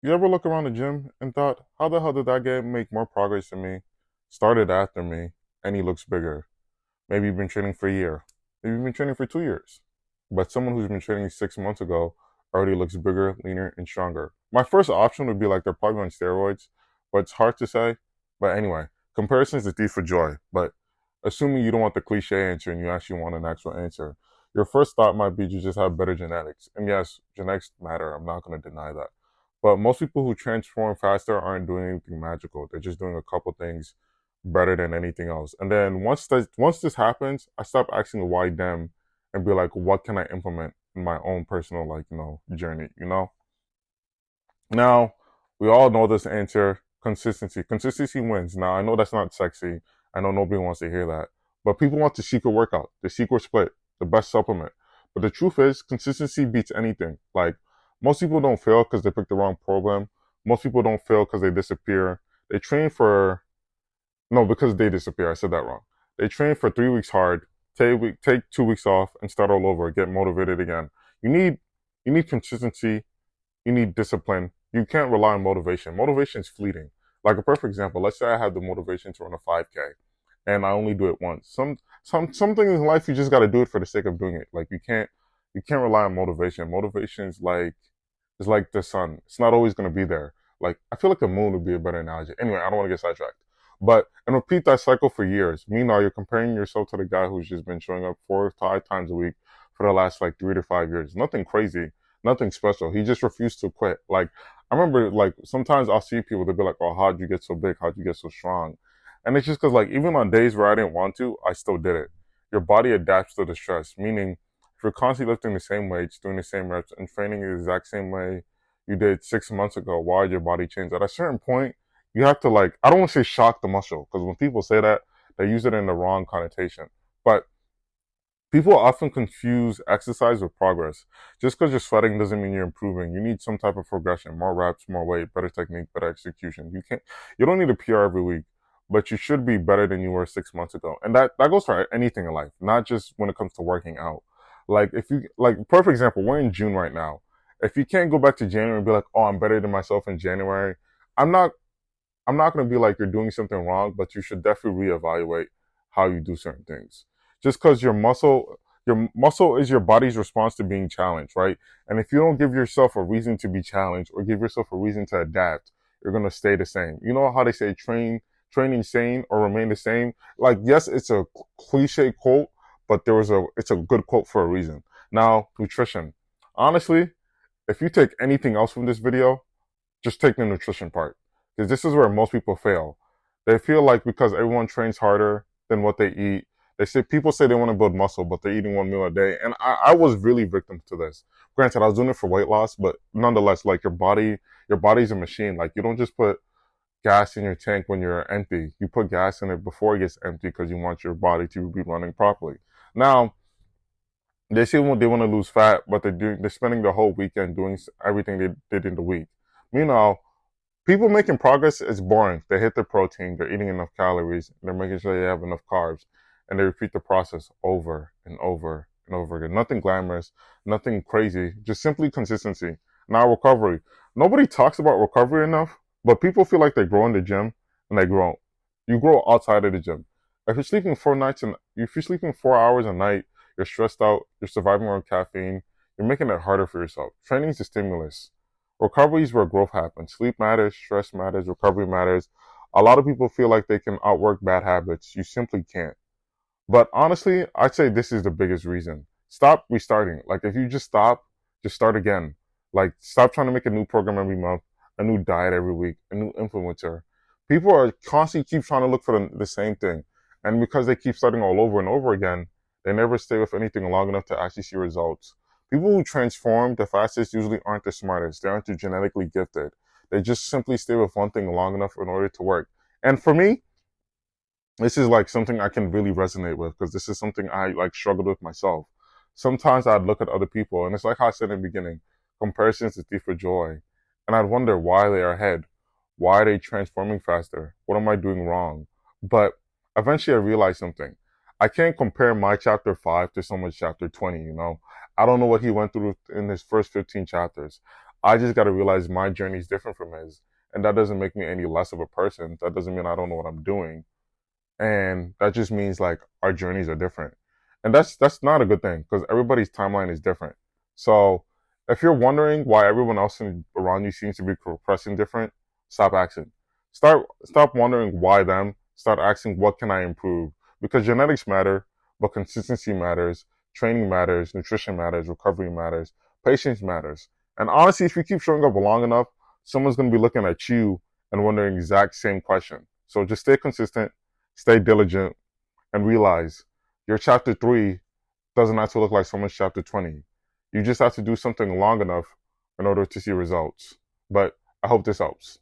You ever look around the gym and thought, how the hell did that guy make more progress than me? Started after me, and he looks bigger. Maybe you've been training for a year. Maybe you've been training for 2 years. But someone who's been training 6 months ago already looks bigger, leaner, and stronger. My first option would be like they're probably on steroids, but it's hard to say. But anyway, comparison is the thief of joy. But assuming you don't want the cliche answer and you actually want an actual answer, your first thought might be you just have better genetics. And yes, genetics matter. I'm not going to deny that. But most people who transform faster aren't doing anything magical. They're just doing a couple things better than anything else. And then once this happens, I stop asking why them and be like, what can I implement in my own personal journey? Now, we all know this answer: consistency. Consistency wins. Now, I know that's not sexy. I know nobody wants to hear that. But people want the secret workout, the secret split, the best supplement. But the truth is, consistency beats anything. Like, most people don't fail because they picked the wrong program. Most people don't fail because they disappear. They train for, no, because they disappear. I said that wrong. They train for 3 weeks hard, take 2 weeks off, and start all over, get motivated again. You need, you need consistency. You need discipline. You can't rely on motivation. Motivation is fleeting. Like a perfect example, let's say I have the motivation to run a 5K and I only do it once. Something in life you just got to do it for the sake of doing it. Like you can't rely on motivation. Motivation is like the sun. It's not always going to be there. Like I feel like the moon would be a better analogy. Anyway, I don't want to get sidetracked. But and repeat that cycle for years. Meanwhile, you're comparing yourself to the guy who's just been showing up 4 to 5 times a week for the last like 3 to 5 years. Nothing crazy, nothing special. He just refused to quit. Like I remember, like sometimes I'll see people. They'll be like, "Oh, how'd you get so big? How'd you get so strong?" And it's just because, like, even on days where I didn't want to, I still did it. Your body adapts to the stress. Meaning, if you're constantly lifting the same weights, doing the same reps, and training the exact same way you did 6 months ago, why did your body change? At a certain point, you have to like, I don't want to say shock the muscle, because when people say that, they use it in the wrong connotation. But people often confuse exercise with progress. Just because you're sweating doesn't mean you're improving. You need some type of progression: more reps, more weight, better technique, better execution. You don't need a PR every week, but you should be better than you were 6 months ago. And that goes for anything in life, not just when it comes to working out. Like if you, like, perfect example, we're in June right now. If you can't go back to January and be like, oh, I'm better than myself in January, I'm not, I'm not going to be like you're doing something wrong, but you should definitely reevaluate how you do certain things. Just because your muscle is your body's response to being challenged, right? And if you don't give yourself a reason to be challenged or give yourself a reason to adapt, you're going to stay the same. You know how they say training sane or remain the same? Like, yes, it's a cliche quote, but it's a good quote for a reason. Now, nutrition. Honestly, if you take anything else from this video, just take the nutrition part, because this is where most people fail. They feel like because everyone trains harder than what they eat, people say they want to build muscle, but they're eating 1 meal a day. And I was really victim to this. Granted, I was doing it for weight loss, but nonetheless, like your body's a machine. Like you don't just put gas in your tank when you're empty. You put gas in it before it gets empty because you want your body to be running properly. Now, they say they want to lose fat, but they're spending the whole weekend doing everything they did in the week. Meanwhile, people making progress is boring. They hit their protein, they're eating enough calories, they're making sure they have enough carbs, and they repeat the process over and over and over again. Nothing glamorous, nothing crazy, just simply consistency. Now, recovery. Nobody talks about recovery enough, but people feel like they grow in the gym and they grow. You grow outside of the gym. If you're sleeping 4 hours a night, you're stressed out, you're surviving on caffeine, you're making it harder for yourself. Training is the stimulus. Recovery is where growth happens. Sleep matters, stress matters, recovery matters. A lot of people feel like they can outwork bad habits. You simply can't. But honestly, I'd say this is the biggest reason. Stop restarting. Like if you just stop, just start again. Like stop trying to make a new program every month, a new diet every week, a new influencer. People are constantly keep trying to look for the same thing. And because they keep starting all over and over again, they never stay with anything long enough to actually see results. People who transform the fastest usually aren't the smartest. They aren't the genetically gifted. They just simply stay with one thing long enough in order to work. And for me, this is like something I can really resonate with, because this is something I like struggled with myself. Sometimes I'd look at other people, and it's like how I said in the beginning, comparison is the thief of joy. And I'd wonder why they are ahead. Why are they transforming faster? What am I doing wrong? But eventually I realized something. I can't compare my chapter 5 to someone's chapter 20, you know? I don't know what he went through in his first 15 chapters. I just got to realize my journey is different from his. And that doesn't make me any less of a person. That doesn't mean I don't know what I'm doing. And that just means like our journeys are different. And that's not a good thing because everybody's timeline is different. So if you're wondering why everyone else around you seems to be progressing different, stop asking. Stop wondering why them. Start asking what can I improve? Because genetics matter, but consistency matters, training matters, nutrition matters, recovery matters, patience matters. And honestly, if you keep showing up long enough, someone's gonna be looking at you and wondering the exact same question. So just stay consistent, stay diligent, and realize your chapter 3 doesn't have to look like someone's chapter 20. You just have to do something long enough in order to see results. But I hope this helps.